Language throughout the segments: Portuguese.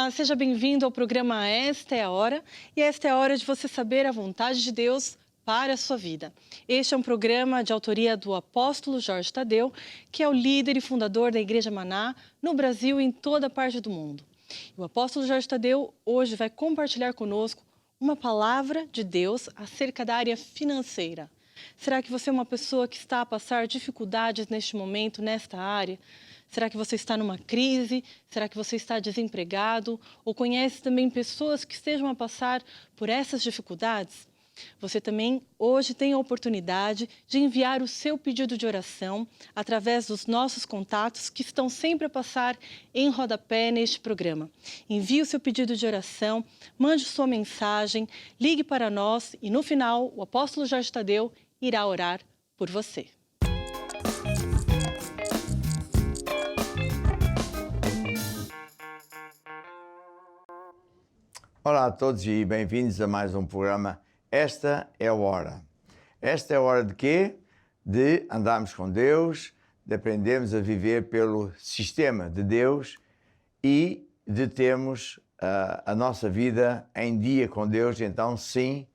Olá, seja bem-vindo ao programa Esta é a Hora. E esta é a hora de você saber a vontade de Deus para a sua vida. Este é um programa de autoria do apóstolo Jorge Tadeu, que é o líder e fundador da Igreja Maná no Brasil e em toda parte do mundo. O apóstolo Jorge Tadeu hoje vai compartilhar conosco uma palavra de Deus acerca da área financeira. Será que você é uma pessoa que está a passar dificuldades neste momento, nesta área? Será que você está numa crise? Será que você está desempregado? Ou conhece também pessoas que estejam a passar por essas dificuldades? Você também hoje tem a oportunidade de enviar o seu pedido de oração através dos nossos contatos que estão sempre a passar em rodapé neste programa. Envie o seu pedido de oração, mande sua mensagem, ligue para nós e no final o apóstolo Jorge Tadeu irá orar por você. Olá a todos e bem-vindos a mais um programa Esta é a Hora. Esta é a hora de quê? De andarmos com Deus, de aprendermos a viver pelo sistema de Deus e de termos a nossa vida em dia com Deus. Então, sim,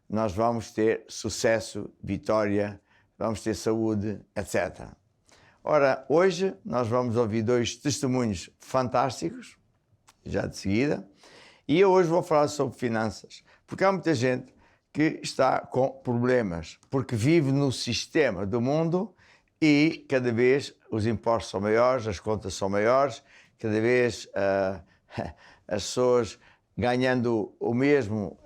nós vamos ter sucesso, vitória, vamos ter saúde, etc. Ora, hoje nós vamos ouvir dois testemunhos fantásticos, já de seguida. E eu hoje vou falar sobre finanças, porque há muita gente que está com problemas, porque vive no sistema do mundo e cada vez os impostos são maiores, as contas são maiores, cada vez as pessoas ganhando o mesmo,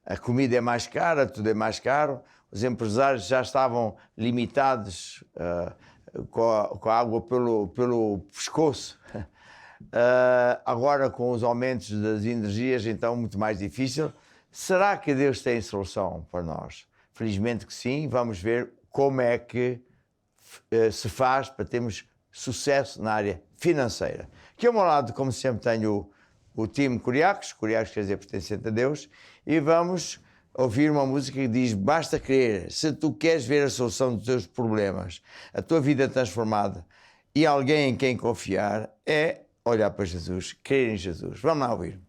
a comida é mais cara, tudo é mais caro, os empresários já estavam limitados com a água pelo pescoço. Agora com os aumentos das energias, então muito mais difícil. Será que Deus tem solução para nós? Felizmente que sim. Vamos ver como é que se faz para termos sucesso na área financeira. Aqui ao meu lado, como sempre, tenho o time Curiacos quer dizer pertencente a Deus, e vamos ouvir uma música que diz: basta crer. Se tu queres ver a solução dos teus problemas, a tua vida transformada e alguém em quem confiar, é olhar para Jesus, crer em Jesus. Vamos lá ouvir.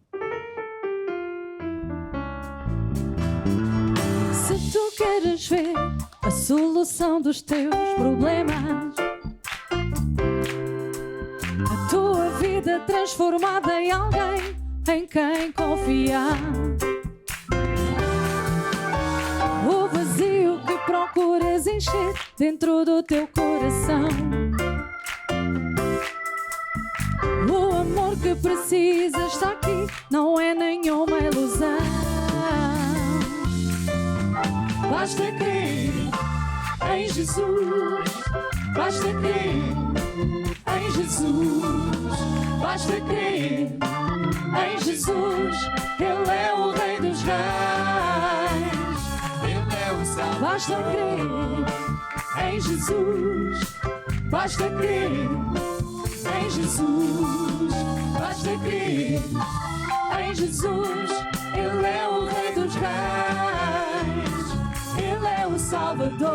Se tu queres ver a solução dos teus problemas, a tua vida transformada em alguém em quem confiar, o vazio que procuras encher dentro do teu coração, o amor que precisas está aqui, não é nenhuma ilusão. Basta crer em Jesus, basta crer em Jesus, basta crer em Jesus, Ele é o Rei dos Reis, Ele é o Salvador. Basta crer em Jesus, basta crer em Jesus, basta crer em Jesus, Ele é o Rei dos Reis, Ele é o Salvador.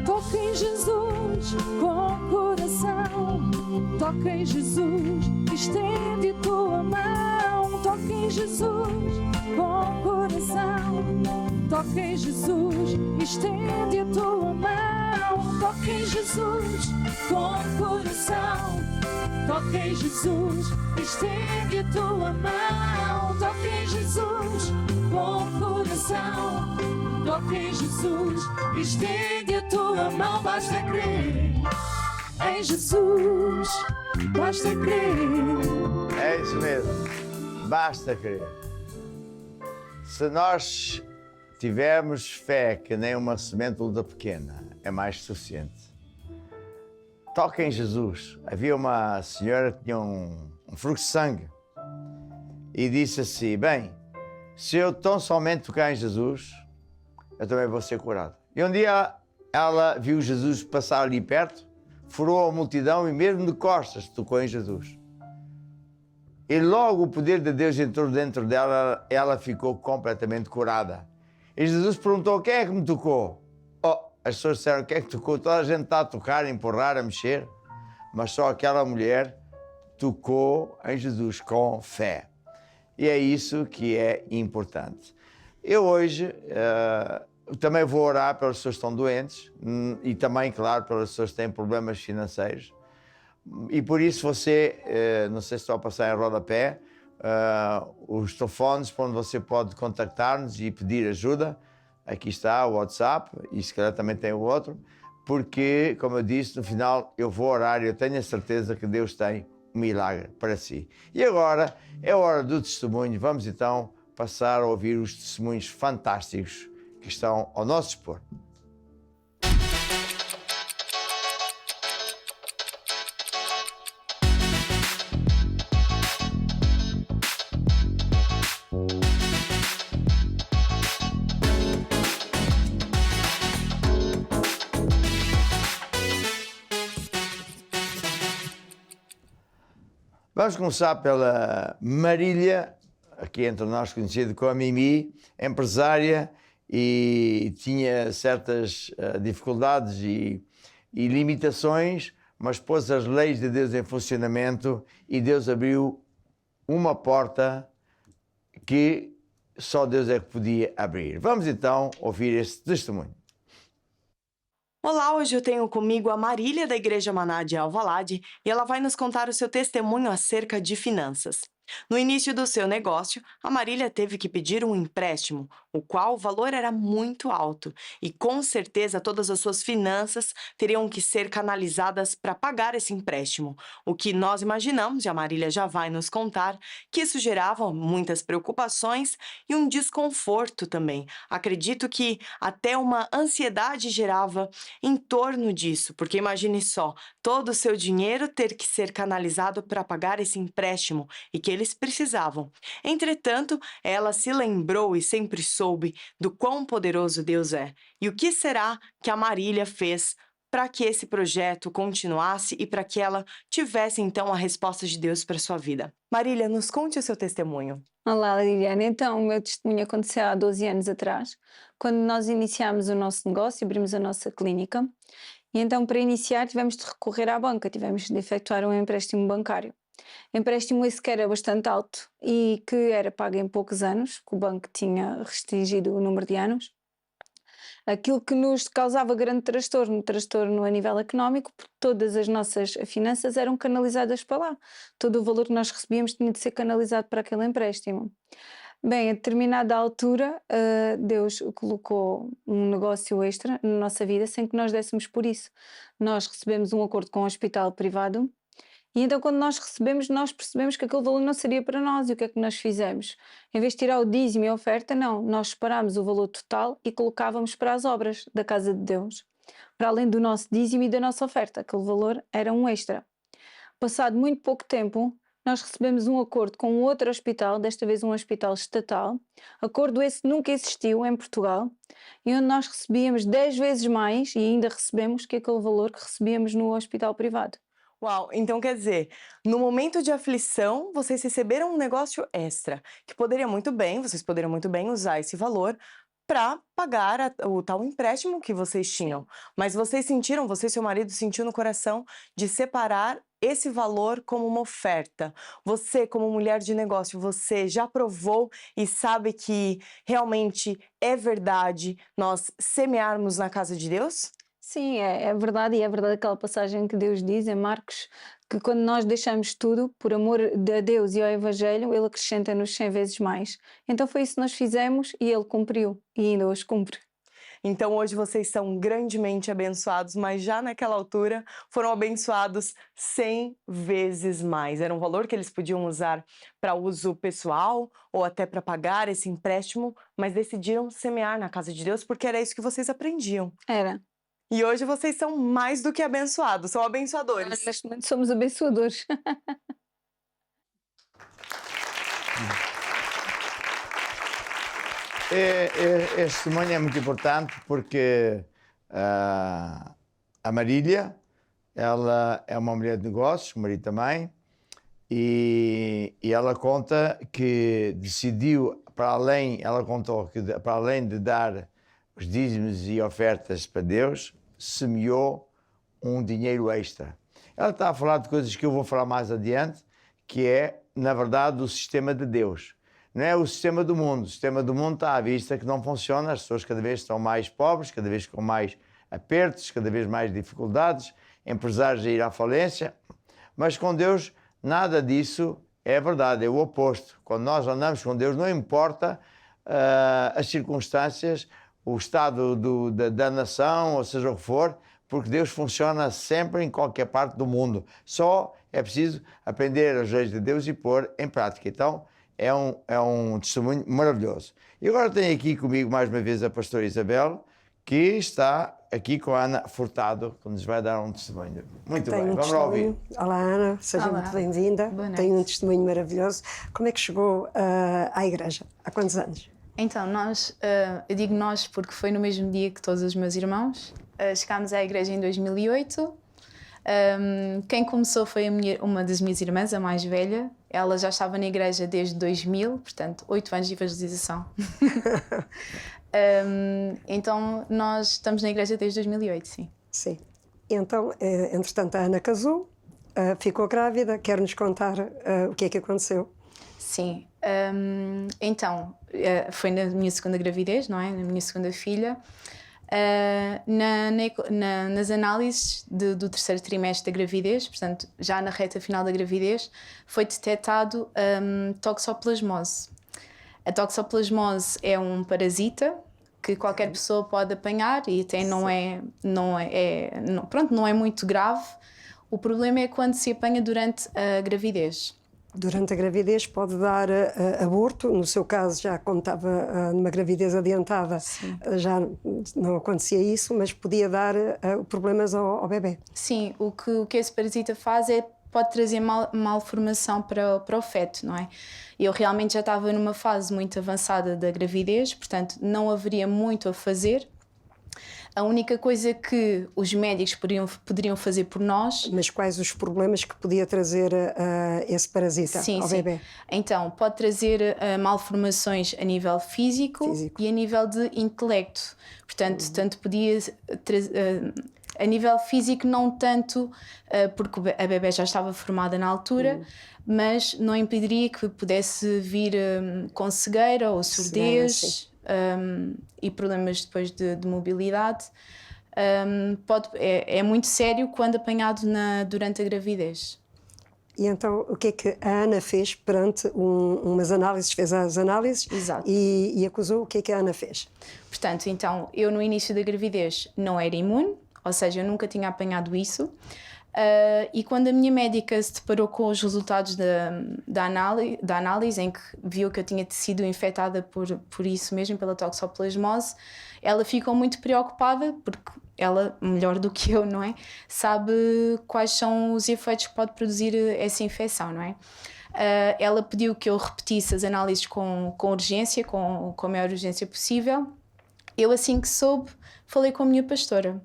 Toca em Jesus com o coração, toca em Jesus, estende a tua mão. Toca em Jesus com o coração, toca em Jesus, estende a tua mão. Toca em Jesus com o coração, toca em Jesus, estende a tua mão. Toca em Jesus com o coração, toca em Jesus, estende a tua mão. Basta crer em Jesus, basta crer. É isso mesmo, basta crer. Se nós tivermos fé que nem uma semente luda pequena, é mais que suficiente. Toca em Jesus. Havia uma senhora que tinha um fluxo de sangue e disse assim: bem, se eu tão somente tocar em Jesus, eu também vou ser curado. E um dia ela viu Jesus passar ali perto, furou a multidão e mesmo de costas tocou em Jesus. E logo o poder de Deus entrou dentro dela, ela ficou completamente curada. E Jesus perguntou: quem é que me tocou? Oh, as pessoas disseram: quem é que tocou? Toda a gente está a tocar, a empurrar, a mexer. mas só aquela mulher tocou em Jesus com fé. E é isso que é importante. Eu hoje também vou orar pelas pessoas que estão doentes e também, claro, pelas pessoas que têm problemas financeiros. E por isso você, não sei se estou a passar em rodapé, os telefones para onde você pode contactar-nos e pedir ajuda. Aqui está o WhatsApp e se calhar também tem o outro, porque, como eu disse, no final eu vou orar e eu tenho a certeza que Deus tem um milagre para si. E agora é a hora do testemunho. Vamos então passar a ouvir os testemunhos fantásticos que estão ao nosso dispor. Vamos começar pela Marília, aqui entre nós conhecida como a Mimi, empresária e tinha certas dificuldades e limitações, mas pôs as leis de Deus em funcionamento e Deus abriu uma porta que só Deus é que podia abrir. Vamos então ouvir esse testemunho. Olá, hoje eu tenho comigo a Marília da Igreja Maná de Alvalade e ela vai nos contar o seu testemunho acerca de finanças. No início do seu negócio, a Marília teve que pedir um empréstimo, o qual o valor era muito alto e com certeza todas as suas finanças teriam que ser canalizadas para pagar esse empréstimo. O que nós imaginamos, e a Marília já vai nos contar, que isso gerava muitas preocupações e um desconforto também. Acredito que até uma ansiedade gerava em torno disso, porque imagine só, todo o seu dinheiro ter que ser canalizado para pagar esse empréstimo e que eles precisavam. Entretanto, ela se lembrou e sempre soube do quão poderoso Deus é. E o que será que a Marília fez para que esse projeto continuasse e para que ela tivesse então a resposta de Deus para sua vida? Marília, nos conte o seu testemunho. Olá, Liliana. Então, o meu testemunho aconteceu há 12 anos atrás, quando nós iniciámos o nosso negócio, abrimos a nossa clínica. E então, para iniciar, tivemos de recorrer à banca, tivemos de efetuar um empréstimo bancário. Empréstimo esse que era bastante alto e que era pago em poucos anos, que o banco tinha restringido o número de anos. Aquilo que nos causava grande transtorno a nível económico, porque todas as nossas finanças eram canalizadas para lá. Todo o valor que nós recebíamos tinha de ser canalizado para aquele empréstimo. Bem, a determinada altura, Deus colocou um negócio extra na nossa vida sem que nós dessemos por isso. Nós recebemos um acordo com um hospital privado e então quando nós recebemos, nós percebemos que aquele valor não seria para nós. E o que é que nós fizemos? Em vez de tirar o dízimo e a oferta, não. Nós separámos o valor total e colocávamos para as obras da casa de Deus. Para além do nosso dízimo e da nossa oferta, aquele valor era um extra. Passado muito pouco tempo, nós recebemos um acordo com outro hospital, desta vez um hospital estatal. Acordo esse nunca existiu em Portugal, e onde nós recebíamos 10 vezes mais, e ainda recebemos, que aquele valor que recebíamos no hospital privado. Uau, então quer dizer, no momento de aflição, vocês receberam um negócio extra, que vocês poderiam muito bem usar esse valor para pagar o tal empréstimo que vocês tinham. Mas você e seu marido sentiu no coração de separar esse valor como uma oferta. Você, como mulher de negócio, você já provou e sabe que realmente é verdade nós semearmos na casa de Deus? Sim, é verdade, e é verdade aquela passagem que Deus diz em Marcos, que quando nós deixamos tudo por amor a Deus e ao Evangelho, Ele acrescenta-nos 100 vezes mais. Então foi isso que nós fizemos e Ele cumpriu, e ainda hoje cumpre. Então hoje vocês são grandemente abençoados, mas já naquela altura foram abençoados 100 vezes mais. Era um valor que eles podiam usar para uso pessoal ou até para pagar esse empréstimo, mas decidiram semear na casa de Deus porque era isso que vocês aprendiam. Era. E hoje vocês são mais do que abençoados, são abençoadores. Nós neste momento somos abençoadores. Este testemunho é muito importante porque a Marília, ela é uma mulher de negócios, o marido também, e ela conta que decidiu, ela contou que para além de dar os dízimos e ofertas para Deus, semeou um dinheiro extra. Ela está a falar de coisas que eu vou falar mais adiante, que é, na verdade, o sistema de Deus. Não é o sistema do mundo. O sistema do mundo está à vista que não funciona, as pessoas cada vez estão mais pobres, cada vez com mais apertos, cada vez mais dificuldades, empresários a ir à falência. Mas com Deus, nada disso é verdade, é o oposto. Quando nós andamos com Deus, não importa as circunstâncias, o estado da nação, ou seja o que for, porque Deus funciona sempre em qualquer parte do mundo. Só é preciso aprender as leis de Deus e pôr em prática. Então, é um testemunho maravilhoso. E agora tenho aqui comigo mais uma vez a pastora Isabel, que está aqui com a Ana Furtado, que nos vai dar um testemunho. Muito bem, vamos lá ouvir. Olá, Ana, seja Olá. muito bem-vinda. Boa noite. Tenho um testemunho maravilhoso. Como é que chegou à igreja? Há quantos anos? Então, eu digo nós porque foi no mesmo dia que todos os meus irmãos. Chegámos à igreja em 2008. Quem começou foi uma das minhas irmãs, a mais velha. Ela já estava na igreja desde 2000, portanto, 8 anos de evangelização. Então, nós estamos na igreja desde 2008, sim. Sim. Então, entretanto, a Ana casou, ficou grávida. Quer-nos contar o que é que aconteceu? Sim. Então, foi na minha segunda gravidez, não é? Na minha segunda filha. Nas análises do terceiro trimestre da gravidez, portanto, já na reta final da gravidez, foi detectado toxoplasmose. A toxoplasmose é um parasita que qualquer pessoa pode apanhar e até não é muito grave. O problema é quando se apanha durante a gravidez. Durante a gravidez pode dar aborto, no seu caso já como estava numa gravidez adiantada, já não acontecia isso, mas podia dar problemas ao bebê. Sim, o que esse parasita faz pode trazer malformação para o feto, não é? Eu realmente já estava numa fase muito avançada da gravidez, portanto não haveria muito a fazer. A única coisa que os médicos poderiam fazer por nós... Mas quais os problemas que podia trazer esse parasita ao bebê? Então, pode trazer malformações a nível físico e a nível de intelecto. Portanto, tanto podia trazer... a nível físico, não tanto porque a bebê já estava formada na altura, mas não impediria que pudesse vir com cegueira ou surdez... e problemas depois de mobilidade. É muito sério quando apanhado durante a gravidez. E então, o que é que a Ana fez perante umas análises? Fez as análises. Exato. E acusou. O que é que a Ana fez? Portanto, então, eu no início da gravidez não era imune, ou seja, eu nunca tinha apanhado isso. E quando a minha médica se deparou com os resultados da análise, em que viu que eu tinha sido infectada por isso mesmo, pela toxoplasmose, ela ficou muito preocupada, porque ela, melhor do que eu, não é? Sabe quais são os efeitos que pode produzir essa infecção, não é? Ela pediu que eu repetisse as análises com urgência, com a maior urgência possível. Eu, assim que soube, falei com a minha pastora.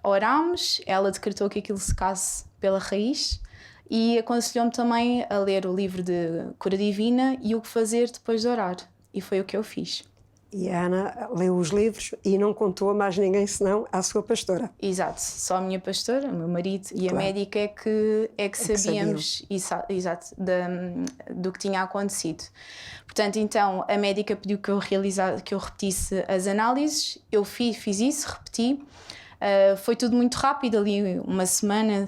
Orámos, ela decretou que aquilo secasse pela raiz e aconselhou-me também a ler o livro de Cura Divina e o que fazer depois de orar. E foi o que eu fiz. E a Ana leu os livros e não contou a mais ninguém senão à sua pastora. Exato, só a minha pastora, o meu marido e a médica é que sabíamos do que tinha acontecido. Portanto, então, a médica pediu que eu repetisse as análises, eu fiz isso, repeti. Foi tudo muito rápido, ali uma semana,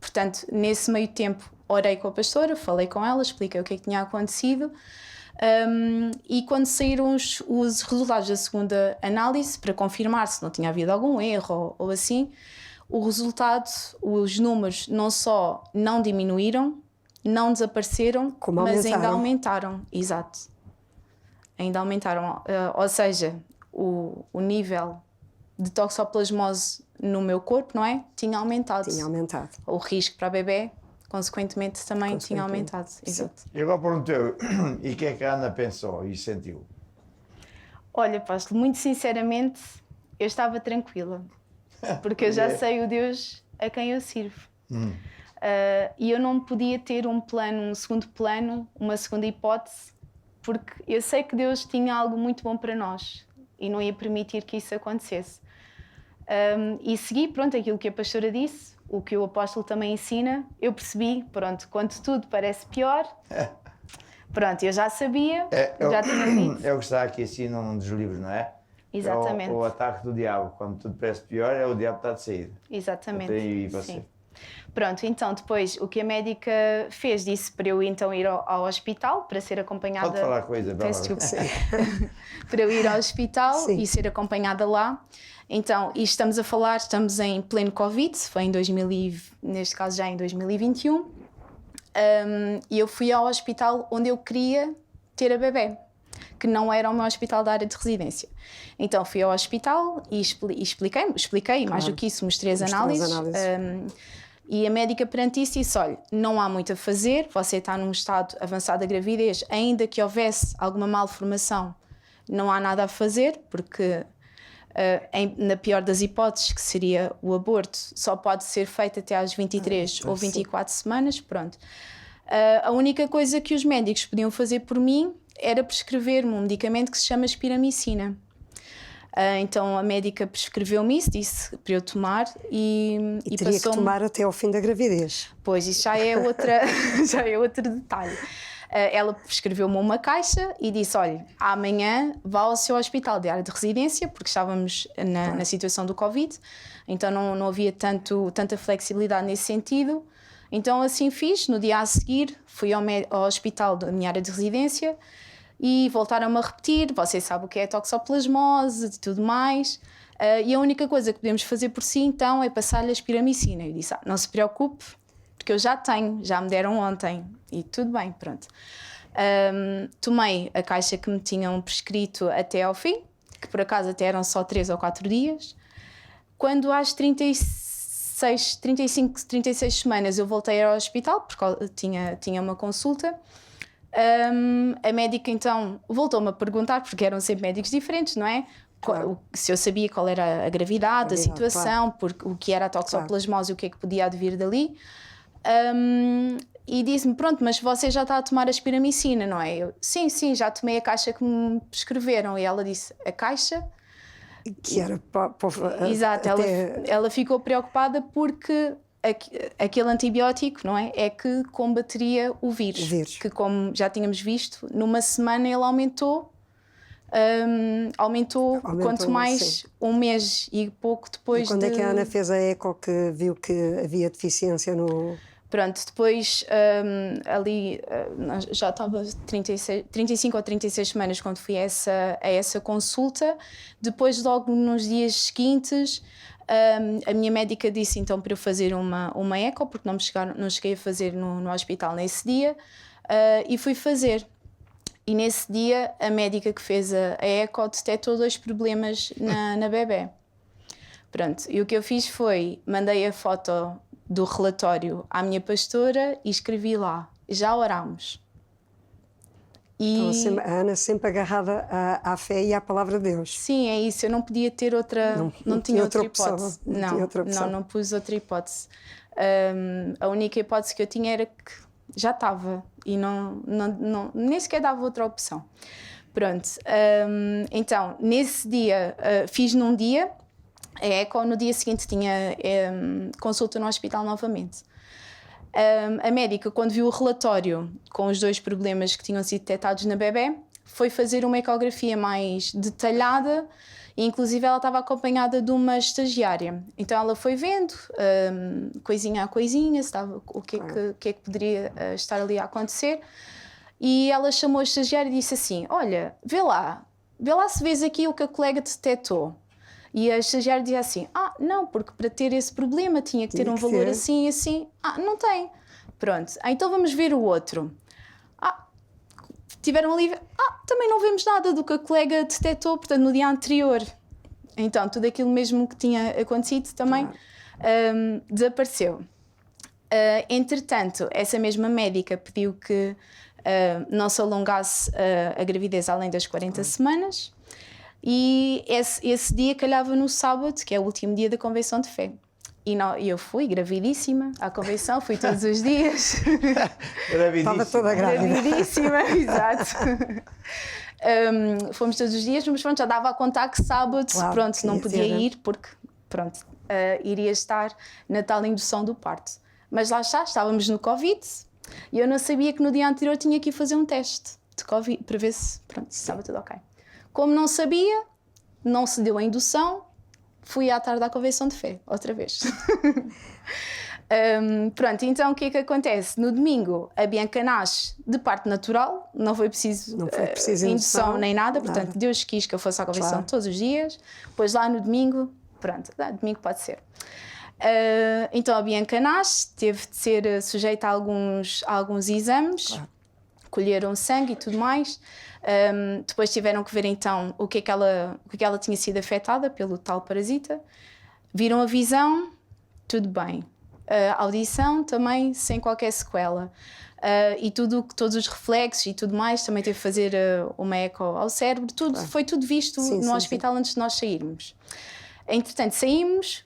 portanto, nesse meio tempo orei com a pastora, falei com ela, expliquei o que é que tinha acontecido. E quando saíram os resultados da segunda análise, para confirmar se não tinha havido algum erro ou assim, o resultado, os números não só não diminuíram, não desapareceram, mas ainda aumentaram. Exato. Ainda aumentaram. Ou seja, o nível de toxoplasmose no meu corpo, não é? Tinha aumentado. Tinha aumentado. O risco para a bebê, consequentemente, também tinha aumentado. Exato. E agora perguntei, e o que é que a Ana pensou e sentiu? Olha, pastor, muito sinceramente, eu estava tranquila. Porque eu já sei o Deus a quem eu sirvo. E eu não podia ter um segundo plano, uma segunda hipótese, porque eu sei que Deus tinha algo muito bom para nós e não ia permitir que isso acontecesse. E segui, pronto, aquilo que a pastora disse, o que o apóstolo também ensina. Eu percebi, pronto, quando tudo parece pior, pronto, eu já sabia, já tinha lido. É o que está aqui assim num dos livros, não é? Exatamente. É o ataque do diabo. Quando tudo parece pior, é o diabo que está de saída. Exatamente. E você? Sim. Pronto, então depois o que a médica fez, disse para eu então ir ao hospital para ser acompanhada. Pode falar coisa, Peço desculpa. Para eu ir ao hospital Sim. e ser acompanhada lá. Então, e estamos em pleno Covid, foi neste caso já em 2021. E eu fui ao hospital onde eu queria ter a bebé, que não era o meu hospital da área de residência. Então fui ao hospital e expliquei mais do que isso, mostrei as análises. E a médica perante isso disse, olha, não há muito a fazer, você está num estado avançado da gravidez, ainda que houvesse alguma malformação, não há nada a fazer, porque na pior das hipóteses, que seria o aborto, só pode ser feito até às 23 ou 24 semanas, pronto. A única coisa que os médicos podiam fazer por mim era prescrever-me um medicamento que se chama espiramicina. Então a médica prescreveu-me isso, disse para eu tomar e teria que tomar até ao fim da gravidez. Pois, isso já é outro detalhe. Ela prescreveu-me uma caixa e disse, olha, amanhã vá ao seu hospital de área de residência, porque estávamos na situação do Covid, então não havia tanta flexibilidade nesse sentido. Então assim fiz, no dia a seguir fui ao hospital da minha área de residência e voltaram-me a repetir, você sabe o que é toxoplasmose e tudo mais, e a única coisa que podemos fazer por si então é passar-lhe a espiramicina. Eu disse, não se preocupe, porque eu já tenho, já me deram ontem e tudo bem, pronto. Tomei a caixa que me tinham prescrito até ao fim, que por acaso até eram só 3 ou 4 dias. Quando às 35, 36 semanas eu voltei ao hospital, porque tinha uma consulta, a médica então voltou-me a perguntar, porque eram sempre médicos diferentes, não é? Claro. Se eu sabia qual era a gravidade, a situação, claro. O que era a toxoplasmose, claro. O que é que podia advir dali. E disse-me, pronto, mas você já está a tomar a espiramicina, não é? Eu, sim, já tomei a caixa que me prescreveram. E ela disse, a caixa? Que era para exato, ela ficou preocupada porque aquele antibiótico, não é? É que combateria o vírus. Que, como já tínhamos visto, numa semana ele aumentou quanto mais sim. Um mês e pouco depois. E quando é que a Ana fez a eco que viu que havia deficiência no... Pronto, depois ali já estava 35 ou 36 semanas quando fui a essa consulta. Depois, logo nos dias seguintes, a minha médica disse então para eu fazer uma eco, porque não cheguei a fazer no hospital nesse dia, e fui fazer. E nesse dia a médica que fez a eco detectou 2 problemas na bebé. Pronto, e o que eu fiz foi, mandei a foto do relatório à minha pastora e escrevi lá, já orámos. Então, a Ana sempre agarrada à fé e à palavra de Deus. Sim, é isso, eu não podia ter outra, não tinha outra hipótese. Não pus outra hipótese. A única hipótese que eu tinha era que já estava e nem sequer dava outra opção. Pronto, então nesse dia, fiz num dia a eco, no dia seguinte tinha consulta no hospital novamente. A médica, quando viu o relatório com os 2 problemas que tinham sido detectados na bebé, foi fazer uma ecografia mais detalhada e inclusive ela estava acompanhada de uma estagiária. Então ela foi vendo, coisinha a coisinha, o que é que poderia estar ali a acontecer, e ela chamou a estagiária e disse assim, olha, vê lá se vês aqui o que a colega te detectou. E a estagiária dizia assim, não, porque para ter esse problema tinha que ter um valor assim e assim. Não tem. Pronto, então vamos ver o outro. Tiveram ali, também não vemos nada do que a colega detectou, portanto, no dia anterior. Então, tudo aquilo mesmo que tinha acontecido também desapareceu. Entretanto, essa mesma médica pediu que não se alongasse a gravidez além das 40 semanas. E esse dia calhava no sábado, que é o último dia da convenção de fé. E eu fui gravidíssima à convenção, fui todos os dias. Estava toda grávida. Gravidíssima, exato. Fomos todos os dias, mas pronto, já dava a contar que sábado, claro, não podia ir, porque pronto, iria estar na tal indução do parto. Mas lá está, estávamos no Covid e eu não sabia que no dia anterior tinha que ir fazer um teste de Covid para ver se, pronto, se estava tudo ok. Como não sabia, não se deu a indução, fui à tarde à convenção de fé, outra vez. Pronto, então o que é que acontece? No domingo a Bianca nasce de parto natural, não foi preciso indução nem nada, portanto Deus quis que eu fosse à convenção todos os dias, depois lá no domingo, pronto, domingo pode ser. Então a Bianca nasce, teve de ser sujeita a alguns exames, colheram sangue e tudo mais. Depois tiveram que ver então o que é que ela tinha sido afetada pelo tal parasita. Viram a visão, tudo bem. A audição também sem qualquer sequela. E todos os reflexos e tudo mais, também teve que fazer uma eco ao cérebro, foi tudo visto no hospital antes de nós sairmos. Entretanto, saímos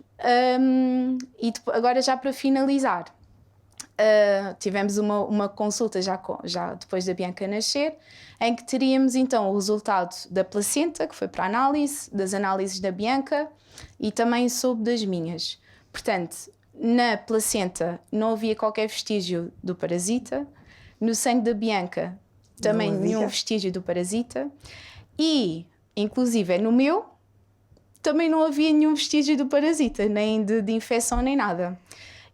e agora já para finalizar, tivemos uma consulta já depois da Bianca nascer, em que teríamos então o resultado da placenta, que foi para a análise, das análises da Bianca e também soube das minhas. Portanto, na placenta não havia qualquer vestígio do parasita, no sangue da Bianca também nenhum vestígio do parasita e, inclusive, no meu também não havia nenhum vestígio do parasita, nem de infecção nem nada.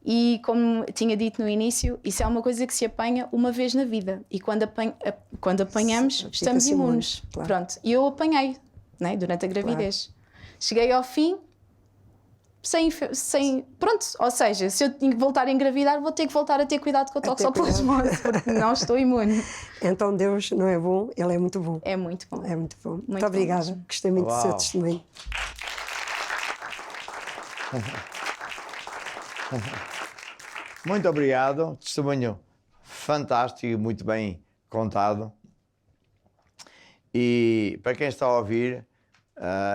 E como tinha dito no início, isso é uma coisa que se apanha uma vez na vida e quando apanhamos estamos imunes. Claro. Pronto. E eu apanhei, né, durante a gravidez. Claro. Cheguei ao fim sem. Pronto, ou seja, se eu tenho que voltar a engravidar, vou ter que voltar a ter cuidado com a toxoplasmose, porque não estou imune. Então Deus não é bom, Ele é muito bom. É muito bom. É muito bom. Muito obrigada. Bom. Gostei muito do seu testemunho. Muito obrigado. Testemunho fantástico e muito bem contado. E para quem está a ouvir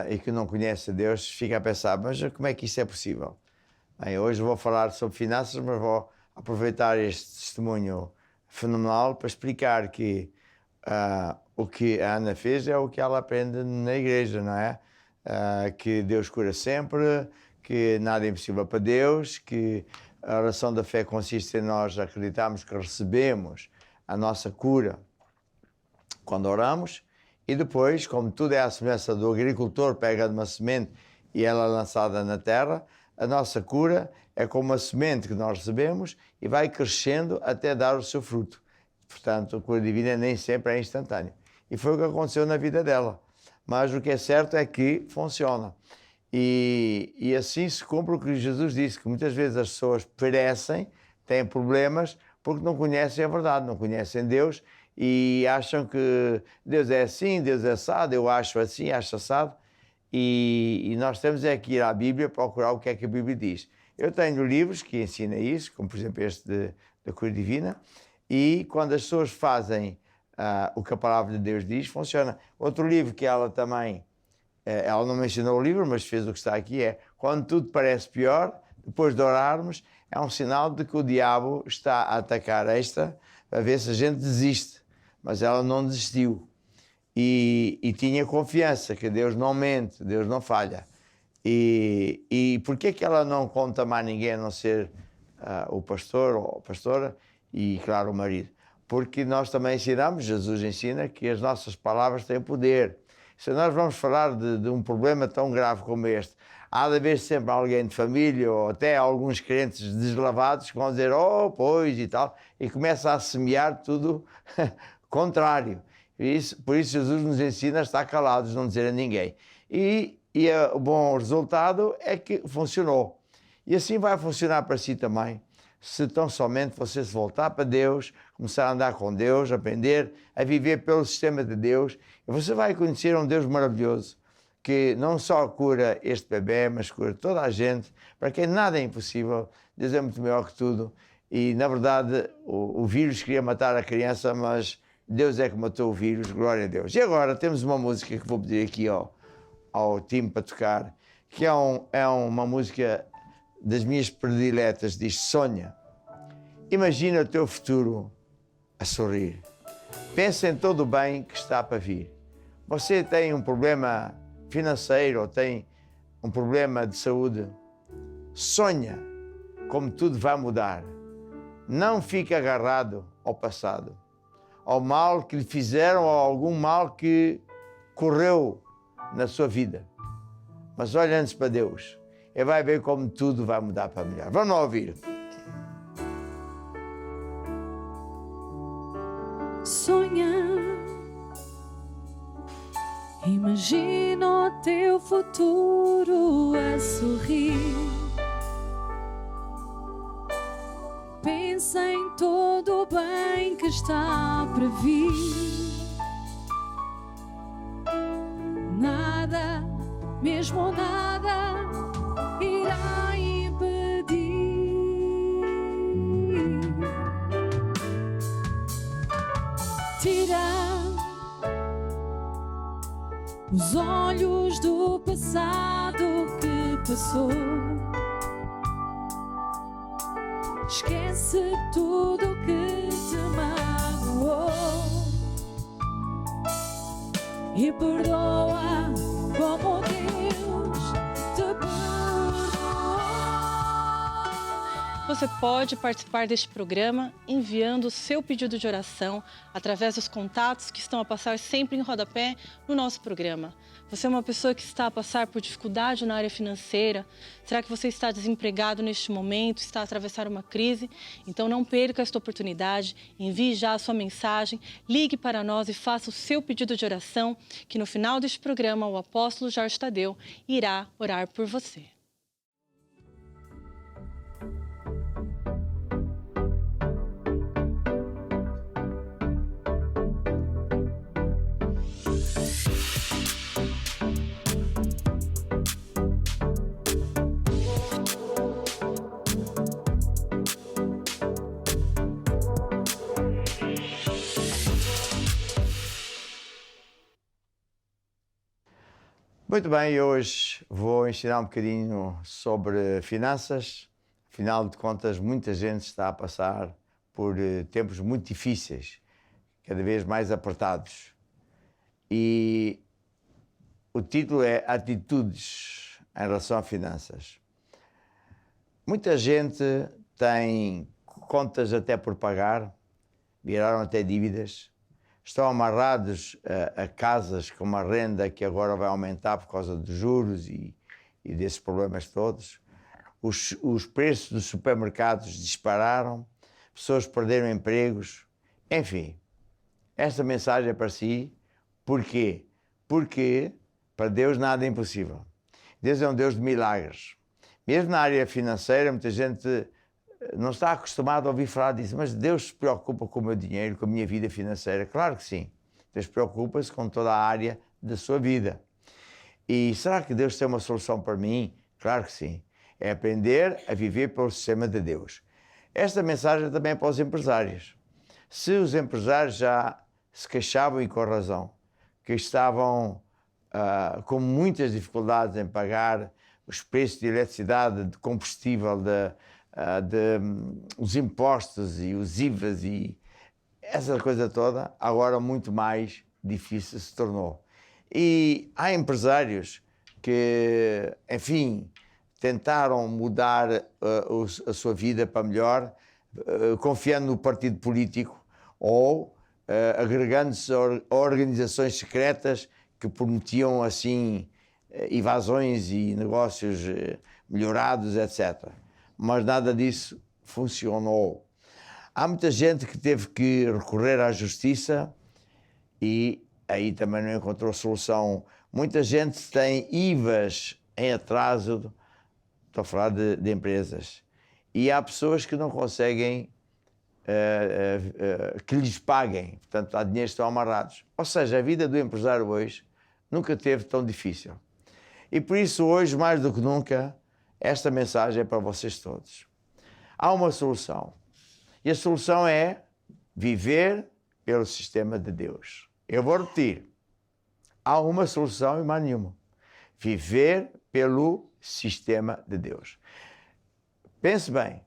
e que não conhece Deus, fica a pensar, mas como é que isso é possível? Bem, hoje vou falar sobre finanças, mas vou aproveitar este testemunho fenomenal para explicar que o que a Ana fez é o que ela aprende na igreja, não é? Que Deus cura sempre, que nada é impossível para Deus, que a oração da fé consiste em nós acreditarmos que recebemos a nossa cura quando oramos e depois, como tudo é à semelhança do agricultor, pega uma semente e ela é lançada na terra, a nossa cura é como uma semente que nós recebemos e vai crescendo até dar o seu fruto. Portanto, a cura divina nem sempre é instantânea. E foi o que aconteceu na vida dela. Mas o que é certo é que funciona. E assim se cumpre o que Jesus disse, que muitas vezes as pessoas perecem, têm problemas, porque não conhecem a verdade, não conhecem Deus e acham que Deus é assim, Deus é assado, eu acho assim, acho assado. E nós temos é que ir à Bíblia procurar o que é que a Bíblia diz. Eu tenho livros que ensinam isso, como por exemplo este da Cura Divina, e quando as pessoas fazem o que a Palavra de Deus diz, funciona. Outro livro que ela também, ela não mencionou o livro, mas fez o que está aqui, é Quando Tudo Parece Pior, depois de orarmos, é um sinal de que o diabo está a atacar esta, para ver se a gente desiste. Mas ela não desistiu. E tinha confiança que Deus não mente, Deus não falha. E por que ela não conta mais ninguém a não ser o pastor ou a pastora e, claro, o marido? Porque nós também ensinamos, Jesus ensina, que as nossas palavras têm poder. Se nós vamos falar de um problema tão grave como este, há de haver sempre alguém de família ou até alguns crentes deslavados que vão dizer, oh, pois, e tal, e começa a semear tudo contrário. Por isso Jesus nos ensina a estar calados, não dizer a ninguém. E o bom resultado é que funcionou. E assim vai funcionar para si também, se tão somente você se voltar para Deus, começar a andar com Deus, aprender a viver pelo sistema de Deus, e você vai conhecer um Deus maravilhoso, que não só cura este bebê, mas cura toda a gente, para quem nada é impossível. Deus é muito maior que tudo. E, na verdade, o vírus queria matar a criança, mas Deus é que matou o vírus, glória a Deus. E agora temos uma música que vou pedir aqui ao time para tocar, que é uma música das minhas prediletas, diz Sonha. Imagina o teu futuro a sorrir. Pensa em todo o bem que está para vir. Você tem um problema financeiro ou tem um problema de saúde, sonha como tudo vai mudar. Não fique agarrado ao passado, ao mal que lhe fizeram ou algum mal que correu na sua vida. Mas olhe antes para Deus e vai ver como tudo vai mudar para melhor. Vamos lá ouvir. Sonha, imagina o teu futuro a sorrir. Pensa em todo o bem que está para vir. Nada, mesmo nada, irá impedir. Tira os olhos do passado que passou. Esquece tudo que te magoou e perdoa como Deus te perdoou. Você pode participar deste programa enviando o seu pedido de oração através dos contatos que estão a passar sempre em rodapé no nosso programa. Você é uma pessoa que está a passar por dificuldade na área financeira? Será que você está desempregado neste momento, está a atravessar uma crise? Então não perca esta oportunidade, envie já a sua mensagem, ligue para nós e faça o seu pedido de oração, que no final deste programa o apóstolo Jorge Tadeu irá orar por você. Muito bem, hoje vou ensinar um bocadinho sobre finanças. Afinal de contas, muita gente está a passar por tempos muito difíceis, cada vez mais apertados. E o título é Atitudes em relação a finanças. Muita gente tem contas até por pagar, viraram até dívidas. Estão amarrados a casas com uma renda que agora vai aumentar por causa dos juros e desses problemas todos. Os preços dos supermercados dispararam, pessoas perderam empregos. Enfim, esta mensagem é para si. Porquê? Porque para Deus nada é impossível. Deus é um Deus de milagres. Mesmo na área financeira, muita gente não está acostumado a ouvir falar disso, mas Deus se preocupa com o meu dinheiro, com a minha vida financeira. Claro que sim. Deus preocupa-se com toda a área da sua vida. E será que Deus tem uma solução para mim? Claro que sim. É aprender a viver pelo sistema de Deus. Esta mensagem também é para os empresários. Se os empresários já se queixavam, e com razão, que estavam com muitas dificuldades em pagar os preços de eletricidade, de combustível, os impostos e os IVAs e essa coisa toda, agora muito mais difícil se tornou. E há empresários que, enfim, tentaram mudar a sua vida para melhor, confiando no partido político ou agregando-se a organizações secretas que prometiam, assim, evasões e negócios melhorados, etc. Mas nada disso funcionou. Há muita gente que teve que recorrer à justiça e aí também não encontrou solução. Muita gente tem IVAs em atraso, estou a falar de empresas, e há pessoas que não conseguem que lhes paguem, portanto há dinheiros que estão amarrados. Ou seja, a vida do empresário hoje nunca teve tão difícil. E por isso hoje, mais do que nunca, esta mensagem é para vocês todos. Há uma solução. E a solução é viver pelo sistema de Deus. Eu vou repetir. Há uma solução e mais nenhuma. Viver pelo sistema de Deus. Pense bem.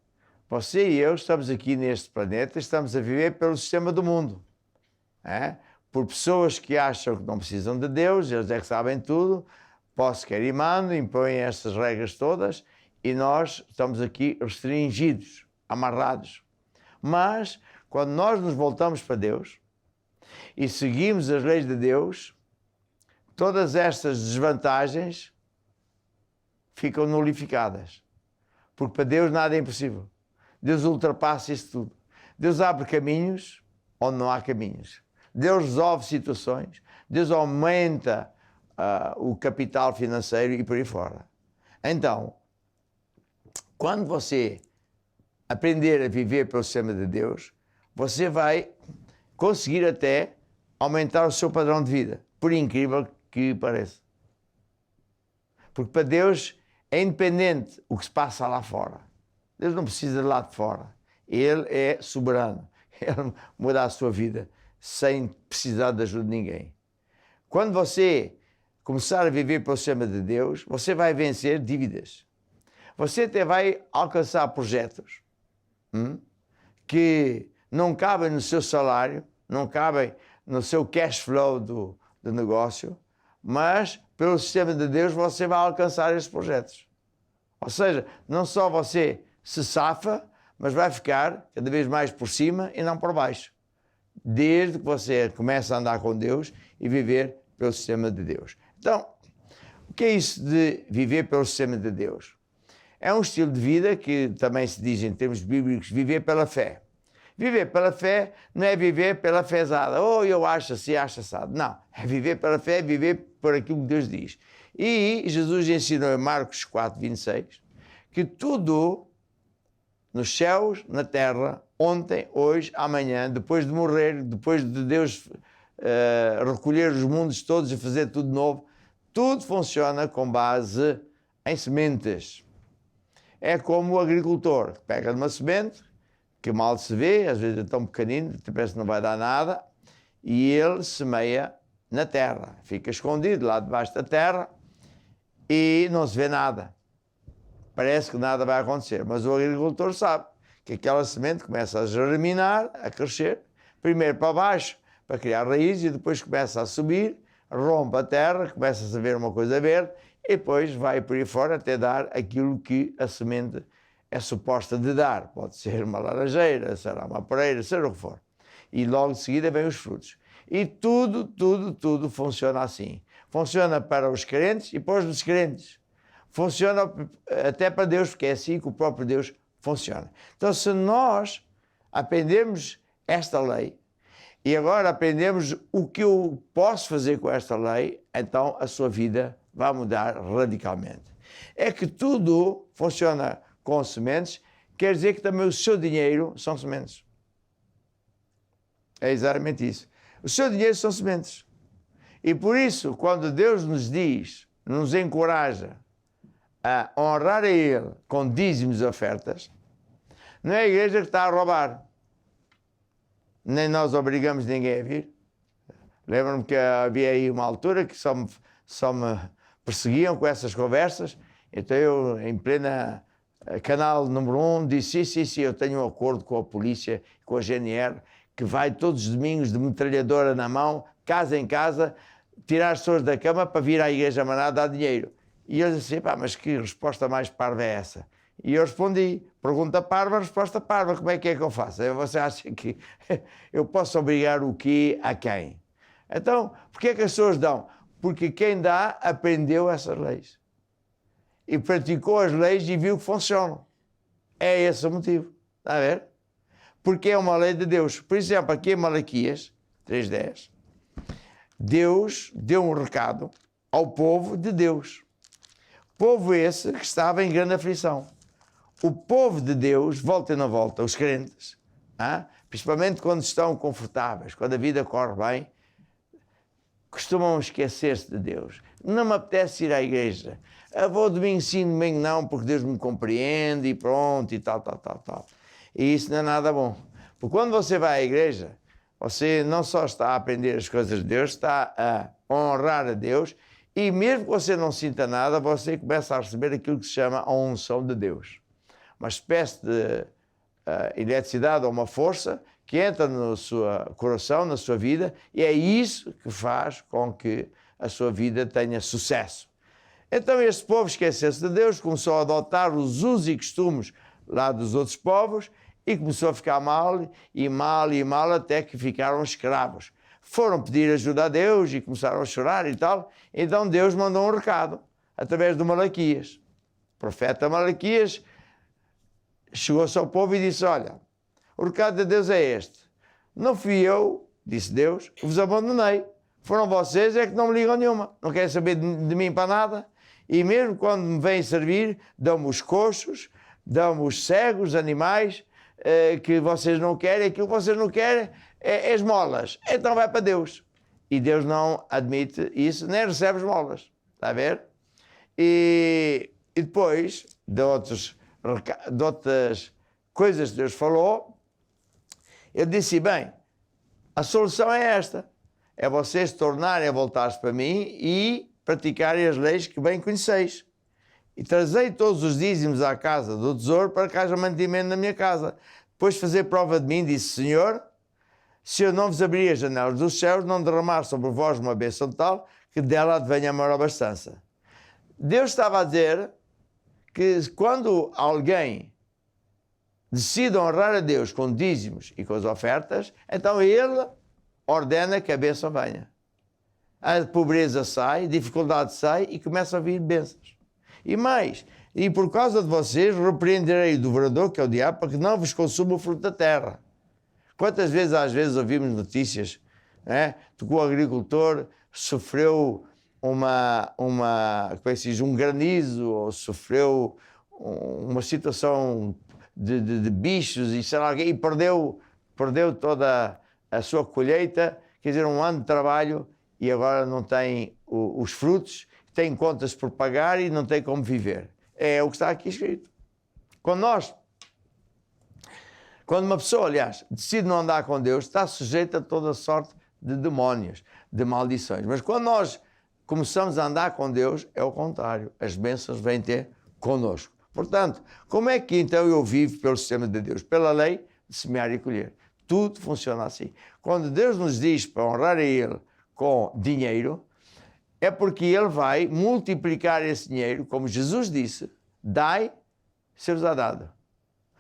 Você e eu estamos aqui neste planeta, estamos a viver pelo sistema do mundo. Por pessoas que acham que não precisam de Deus, eles é que sabem tudo, posso, quero e mando, impõem estas regras todas e nós estamos aqui restringidos, amarrados. Mas, quando nós nos voltamos para Deus e seguimos as leis de Deus, todas estas desvantagens ficam nulificadas. Porque para Deus nada é impossível. Deus ultrapassa isso tudo. Deus abre caminhos onde não há caminhos. Deus resolve situações. Deus aumenta o capital financeiro e por aí fora. Então, quando você aprender a viver pelo sistema de Deus, você vai conseguir até aumentar o seu padrão de vida, por incrível que pareça. Porque para Deus é independente o que se passa lá fora. Deus não precisa de lá de fora. Ele é soberano. Ele muda a sua vida sem precisar de ajuda de ninguém. Quando você começar a viver pelo sistema de Deus, você vai vencer dívidas. Você até vai alcançar projetos que não cabem no seu salário, não cabem no seu cash flow do negócio, mas pelo sistema de Deus você vai alcançar esses projetos. Ou seja, não só você se safa, mas vai ficar cada vez mais por cima e não por baixo. Desde que você começa a andar com Deus e viver pelo sistema de Deus. Então, o que é isso de viver pelo sistema de Deus? É um estilo de vida que também se diz em termos bíblicos, viver pela fé. Viver pela fé não é viver pela fezada. Eu acho assim, acho assado. Não, é viver pela fé, é viver por aquilo que Deus diz. E Jesus ensinou em Marcos 4:26 que tudo nos céus, na terra, ontem, hoje, amanhã, depois de morrer, depois de Deus recolher os mundos todos e fazer tudo novo, tudo funciona com base em sementes. É como o agricultor que pega numa semente, que mal se vê, às vezes é tão pequenino, parece que não vai dar nada, e ele semeia na terra, fica escondido lá debaixo da terra e não se vê nada. Parece que nada vai acontecer, mas o agricultor sabe que aquela semente começa a germinar, a crescer, primeiro para baixo, para criar raízes, e depois começa a subir, rompe a terra, começa a ver uma coisa verde, e depois vai por aí fora até dar aquilo que a semente é suposta de dar. Pode ser uma laranjeira, será uma pereira, seja o que for. E logo de seguida vêm os frutos. E tudo funciona assim. Funciona para os crentes e para os descrentes. Funciona até para Deus, porque é assim que o próprio Deus funciona. Então, se nós aprendermos esta lei, e agora aprendemos o que eu posso fazer com esta lei, então a sua vida vai mudar radicalmente. É que tudo funciona com sementes, quer dizer que também o seu dinheiro são sementes. É exatamente isso. O seu dinheiro são sementes. E por isso, quando Deus nos diz, nos encoraja a honrar a Ele com dízimos e ofertas, não é a igreja que está a roubar. Nem nós obrigamos ninguém a vir. Lembro-me que havia aí uma altura que só me perseguiam com essas conversas. Então eu, em plena canal número 1, disse, sim, eu tenho um acordo com a polícia, com a GNR, que vai todos os domingos de metralhadora na mão, casa em casa, tirar as pessoas da cama para vir à Igreja Maná dar dinheiro. E eu disse, mas que resposta mais parva é essa? E eu respondi, pergunta parva, resposta parva, como é que eu faço? Você acha que eu posso obrigar o quê a quem? Então, porquê é que as pessoas dão? Porque quem dá aprendeu essas leis. E praticou as leis e viu que funcionam. É esse o motivo. Está a ver? Porque é uma lei de Deus. Por exemplo, aqui em Malaquias 3:10, Deus deu um recado ao povo de Deus. Povo esse que estava em grande aflição. O povo de Deus, volta e não volta, os crentes, principalmente quando estão confortáveis, quando a vida corre bem, costumam esquecer-se de Deus. Não me apetece ir à igreja. Vou domingo sim, domingo não, porque Deus me compreende e pronto, e tal. E isso não é nada bom. Porque quando você vai à igreja, você não só está a aprender as coisas de Deus, está a honrar a Deus, e mesmo que você não sinta nada, você começa a receber aquilo que se chama a unção de Deus. Uma espécie de eletricidade ou uma força que entra no seu coração, na sua vida, e é isso que faz com que a sua vida tenha sucesso. Então este povo esqueceu-se de Deus, começou a adotar os usos e costumes lá dos outros povos e começou a ficar mal, e mal, e mal, até que ficaram escravos. Foram pedir ajuda a Deus e começaram a chorar e tal. Então Deus mandou um recado através do Malaquias. O profeta Malaquias chegou-se ao povo e disse: olha, o recado de Deus é este. Não fui eu, disse Deus, que vos abandonei. Foram vocês é que não me ligam nenhuma. Não querem saber de mim para nada. E mesmo quando me vêm servir, dão-me os coxos, dão-me os cegos, animais, que vocês não querem. Aquilo que vocês não querem é esmolas. Então vai para Deus. E Deus não admite isso, nem recebe esmolas. Está a ver? E depois de outras coisas que Deus falou, ele disse: bem, a solução é esta. É vocês tornarem a voltar-se para mim e praticarem as leis que bem conheceis. E trazei todos os dízimos à casa do tesouro para que haja mantimento na minha casa. Depois de fazer prova de mim, disse: Senhor, se eu não vos abrir as janelas dos céus, não derramar sobre vós uma bênção tal, que dela advenha a maior abastança. Deus estava a dizer que quando alguém decide honrar a Deus com dízimos e com as ofertas, então Ele ordena que a bênção venha. A pobreza sai, a dificuldade sai e começa a vir bênçãos. E mais, e por causa de vocês repreenderei o devorador, que é o diabo, para que não vos consuma o fruto da terra. Quantas vezes, às vezes, ouvimos notícias, de que o agricultor sofreu como é que se diz, um granizo, ou sofreu uma situação de bichos e sei lá, e perdeu toda a sua colheita, quer dizer, um ano de trabalho, e agora não tem os frutos, tem contas por pagar e não tem como viver. É o que está aqui escrito. Quando uma pessoa, aliás, decide não andar com Deus, está sujeita a toda sorte de demónios, de maldições. Mas quando nós começamos a andar com Deus, é o contrário. As bênçãos vêm ter connosco. Portanto, como é que então eu vivo pelo sistema de Deus? Pela lei de semear e colher. Tudo funciona assim. Quando Deus nos diz para honrar a Ele com dinheiro, é porque Ele vai multiplicar esse dinheiro, como Jesus disse: dai, ser-vos-á dado.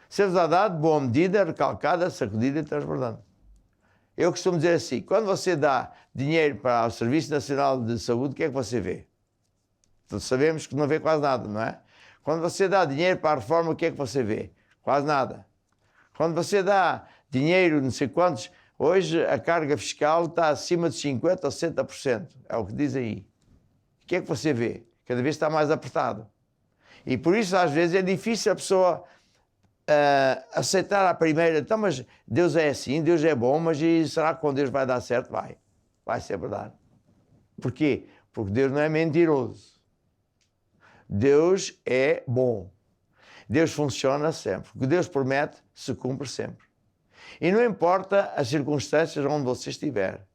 Ser-vos-á dado, boa medida, recalcada, sacudida e transbordando. Eu costumo dizer assim: quando você dá dinheiro para o Serviço Nacional de Saúde, o que é que você vê? Todos sabemos que não vê quase nada, não é? Quando você dá dinheiro para a reforma, o que é que você vê? Quase nada. Quando você dá dinheiro, não sei quantos, hoje a carga fiscal está acima de 50% ou 60%, é o que diz aí. O que é que você vê? Cada vez está mais apertado. E por isso, às vezes, é difícil a pessoa aceitar a primeira. Então, mas Deus é assim, Deus é bom, mas será que com Deus vai dar certo? Vai ser verdade. Porquê? Porque Deus não é mentiroso. Deus é bom. Deus funciona sempre. O que Deus promete se cumpre sempre. E não importa as circunstâncias onde você estiver,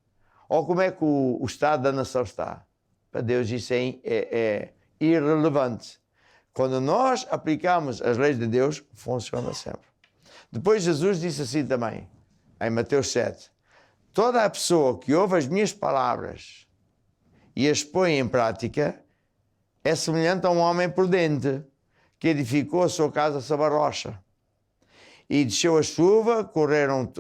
ou como é que o estado da nação está. Para Deus isso é irrelevante. Quando nós aplicamos as leis de Deus, funciona sempre. Depois Jesus disse assim também, em Mateus 7, toda a pessoa que ouve as minhas palavras e as põe em prática é semelhante a um homem prudente que edificou a sua casa sobre a rocha. E desceu a chuva, correram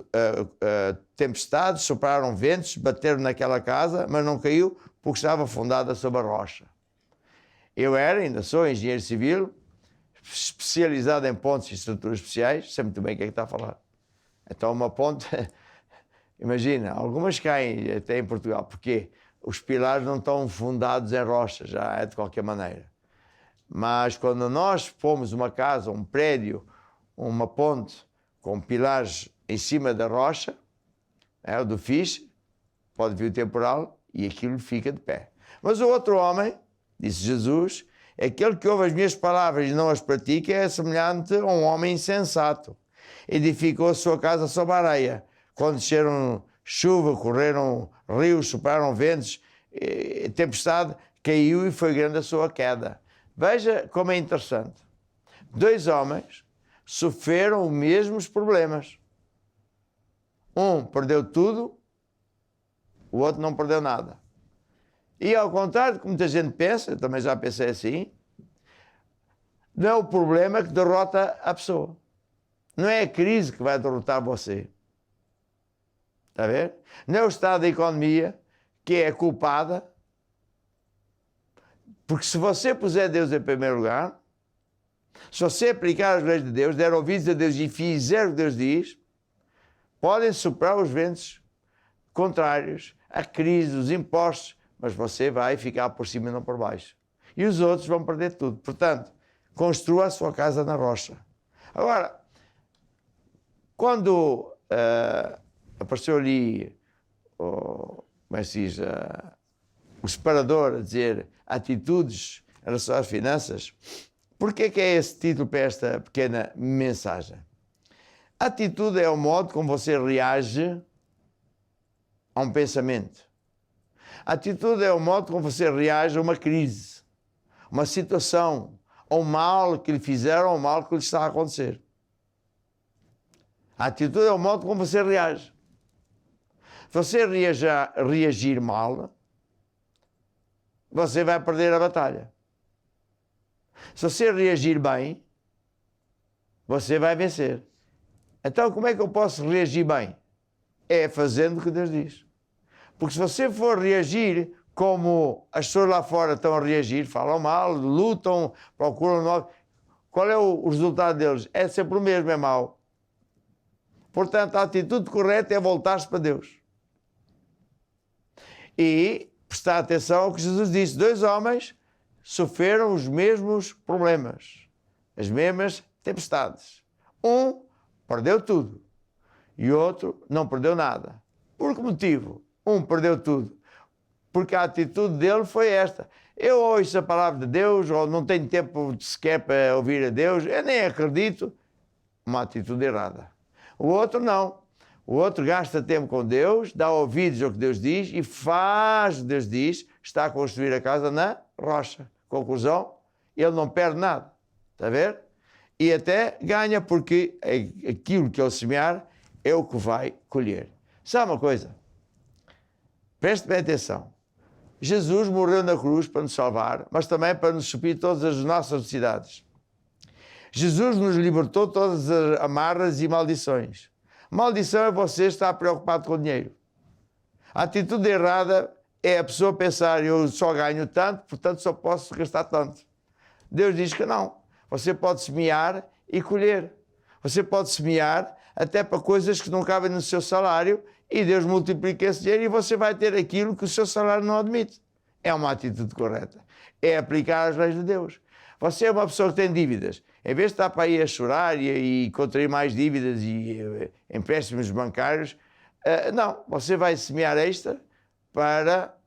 tempestades, sopraram ventos, bateram naquela casa, mas não caiu porque estava fundada sobre a rocha. Eu ainda sou engenheiro civil, especializado em pontes e estruturas especiais, sei muito bem o que é que está a falar. Então uma ponte, imagina, algumas caem até em Portugal, porque os pilares não estão fundados em rocha, já é de qualquer maneira. Mas quando nós pomos uma casa, um prédio, uma ponte com pilares em cima da rocha, o do fixe, pode vir o temporal e aquilo fica de pé. Mas o outro homem, disse Jesus, aquele que ouve as minhas palavras e não as pratica é semelhante a um homem insensato. Edificou a sua casa sobre a areia. Quando desceram chuva, correram rios, sopraram ventos, tempestade, caiu e foi grande a sua queda. Veja como é interessante. Dois homens sofreram os mesmos problemas. Um perdeu tudo, o outro não perdeu nada. E ao contrário do que muita gente pensa, eu também já pensei assim, não é o problema que derrota a pessoa. Não é a crise que vai derrotar você. Está a ver? Não é o estado da economia que é culpada. Porque se você puser Deus em primeiro lugar, se você aplicar as leis de Deus, der ouvidos a Deus e fizer o que Deus diz, podem superar os ventos contrários, a crise, os impostos, mas você vai ficar por cima e não por baixo. E os outros vão perder tudo. Portanto, construa a sua casa na rocha. Agora, quando apareceu ali como é que se diz, o separador a dizer atitudes em relação às finanças, porquê que é esse título para esta pequena mensagem? Atitude é o modo como você reage a um pensamento. Atitude é o modo como você reage a uma crise, uma situação, ao mal que lhe fizeram, ao mal que lhe está a acontecer. A atitude é o modo como você reage. Se você reagir mal, você vai perder a batalha. Se você reagir bem, você vai vencer. Então, como é que eu posso reagir bem? É fazendo o que Deus diz. Porque se você for reagir como as pessoas lá fora estão a reagir, falam mal, lutam, procuram novo, qual é o resultado deles? É sempre o mesmo, é mau. Portanto, a atitude correta é voltar-se para Deus. E prestar atenção ao que Jesus disse. 2 homens sofreram os mesmos problemas, as mesmas tempestades. Um perdeu tudo e o outro não perdeu nada. Por que motivo? Um perdeu tudo porque a atitude dele foi esta: eu ouço a palavra de Deus, ou não tenho tempo sequer para ouvir a Deus, eu nem acredito. Uma atitude errada. O outro não. O outro gasta tempo com Deus, dá ouvidos ao que Deus diz e faz o que Deus diz, está a construir a casa na rocha. Conclusão, ele não perde nada. Está a ver? E até ganha, porque aquilo que ele semear é o que vai colher. Sabe uma coisa? Preste bem atenção. Jesus morreu na cruz para nos salvar, mas também para nos suprir todas as nossas necessidades. Jesus nos libertou de todas as amarras e maldições. Maldição é você estar preocupado com o dinheiro. A atitude errada é a pessoa pensar: eu só ganho tanto, portanto só posso gastar tanto. Deus diz que não. Você pode semear e colher. Você pode semear até para coisas que não cabem no seu salário e Deus multiplica esse dinheiro e você vai ter aquilo que o seu salário não admite. É uma atitude correta. É aplicar as leis de Deus. Você é uma pessoa que tem dívidas. Em vez de estar para aí a chorar e contrair mais dívidas e empréstimos bancários, não, você vai semear extra para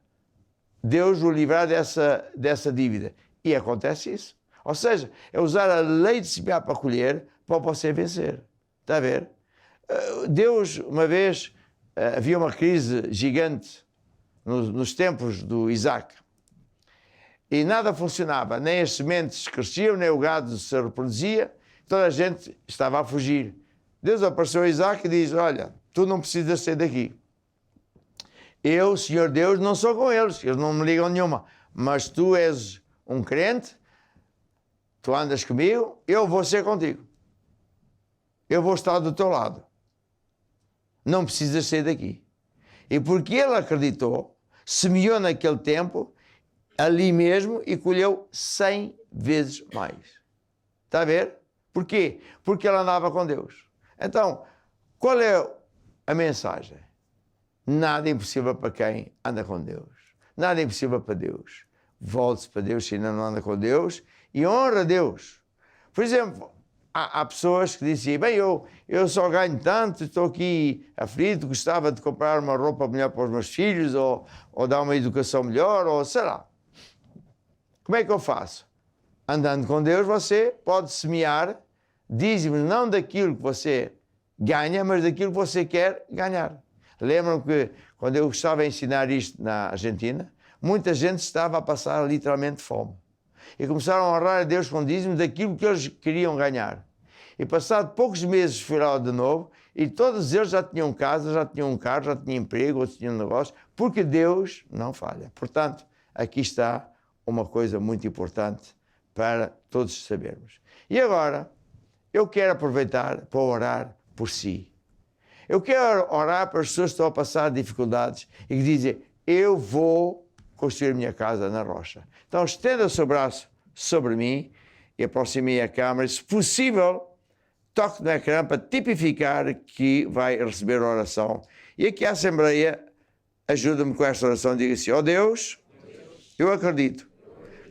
Deus o livrar dessa dívida. E acontece isso. Ou seja, é usar a lei de semear para colher para você vencer. Está a ver? Deus, uma vez, havia uma crise gigante nos tempos do Isaac. E nada funcionava, nem as sementes cresciam, nem o gado se reproduzia, toda a gente estava a fugir. Deus apareceu a Isaac e diz: olha, tu não precisas sair daqui. Eu, Senhor Deus, não sou com eles não me ligam nenhuma, mas tu és um crente, tu andas comigo, eu vou ser contigo. Eu vou estar do teu lado. Não precisas sair daqui. E porque ele acreditou, semeou naquele tempo, ali mesmo, e colheu 100 vezes mais. Está a ver? Porquê? Porque ele andava com Deus. Então, qual é a mensagem? Nada é impossível para quem anda com Deus. Nada é impossível para Deus. Volte-se para Deus se ainda não anda com Deus e honra a Deus. Por exemplo, há pessoas que dizem: bem, eu só ganho tanto, estou aqui aflito, gostava de comprar uma roupa melhor para os meus filhos, ou dar uma educação melhor, ou sei lá. Como é que eu faço? Andando com Deus, você pode semear dízimos não daquilo que você ganha, mas daquilo que você quer ganhar. Lembram que quando eu estava a ensinar isto na Argentina, muita gente estava a passar literalmente fome. E começaram a honrar a Deus com dízimos daquilo que eles queriam ganhar. E passado poucos meses fui lá de novo e todos eles já tinham casa, já tinham um carro, já tinham emprego, ou tinham negócio, porque Deus não falha. Portanto, aqui está uma coisa muito importante para todos sabermos. E agora, eu quero aproveitar para orar por si. Eu quero orar para as pessoas que estão a passar dificuldades e que dizem, eu vou construir minha casa na rocha. Então, estenda o seu braço sobre mim e aproxime a câmera. Se possível, toque no ecrã para tipificar que vai receber a oração. E aqui a Assembleia ajuda-me com esta oração. Diga assim, ó Deus, eu acredito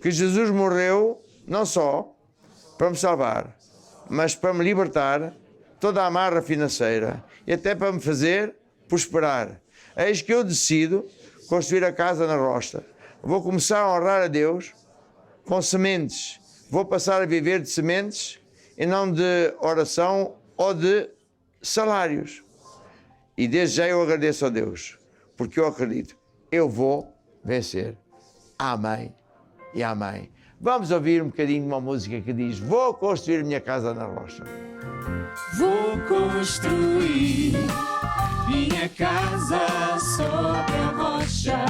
que Jesus morreu não só para me salvar, mas para me libertar toda a amarra financeira e até para me fazer prosperar. Eis que eu decido construir a casa na rocha. Vou começar a honrar a Deus com sementes. Vou passar a viver de sementes e não de oração ou de salários. E desde já eu agradeço a Deus, porque eu acredito, eu vou vencer. Amém e amém. Vamos ouvir um bocadinho de uma música que diz, vou construir minha casa na rocha. Vou construir minha casa sobre a rocha,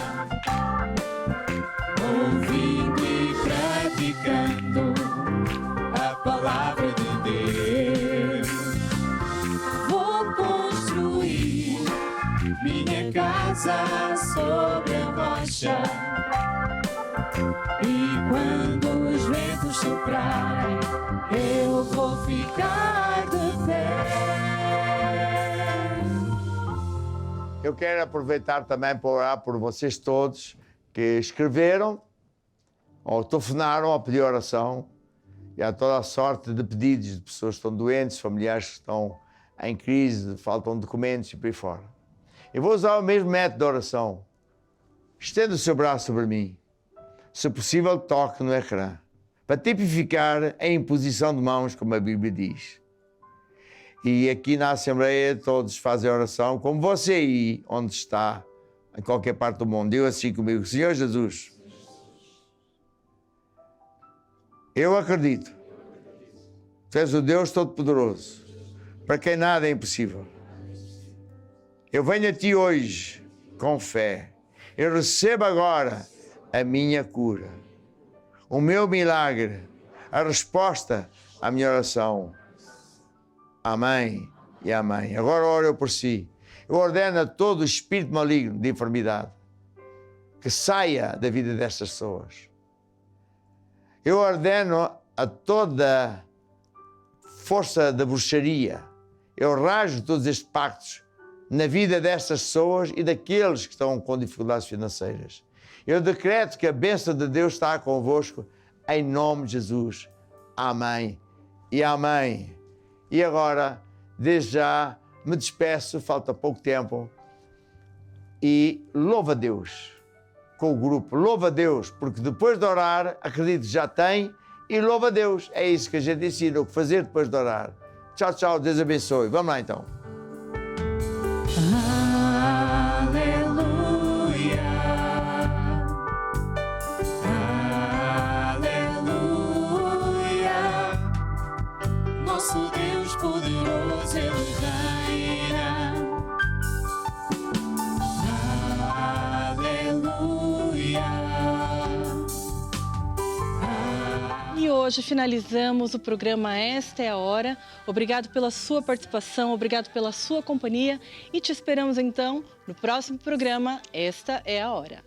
ouvindo e praticando a palavra de Deus. Vou construir minha casa sobre a rocha, e quando os ventos soprarem, eu vou ficar de pé. Eu quero aproveitar também para orar por vocês todos que escreveram ou telefonaram a pedir oração. E há toda a sorte de pedidos de pessoas que estão doentes, familiares que estão em crise, faltam documentos e por aí fora. Eu vou usar o mesmo método de oração. Estenda o seu braço sobre mim. Se possível, toque no ecrã, para tipificar a imposição de mãos, como a Bíblia diz. E aqui na Assembleia todos fazem oração, como você aí, onde está, em qualquer parte do mundo. Diga assim comigo, Senhor Jesus, eu acredito, Tu és o Deus Todo-Poderoso, para quem nada é impossível. Eu venho a Ti hoje com fé. Eu recebo agora a minha cura, o meu milagre, a resposta à minha oração. Amém e amém. Agora oro eu por si. Eu ordeno a todo espírito maligno de enfermidade que saia da vida destas pessoas. Eu ordeno a toda força da bruxaria. Eu rasgo todos estes pactos na vida destas pessoas e daqueles que estão com dificuldades financeiras. Eu decreto que a bênção de Deus está convosco, em nome de Jesus. Amém e amém. E agora, desde já, me despeço, falta pouco tempo, e louva a Deus com o grupo. Louva a Deus, porque depois de orar, acredito que já tem, e louva a Deus. É isso que a gente ensina, o que fazer depois de orar. Tchau, tchau, Deus abençoe. Vamos lá então. Nosso Deus poderoso, Ele reina. Aleluia. E hoje finalizamos o programa Esta é a Hora. Obrigado pela sua participação, obrigado pela sua companhia e te esperamos então no próximo programa Esta é a Hora.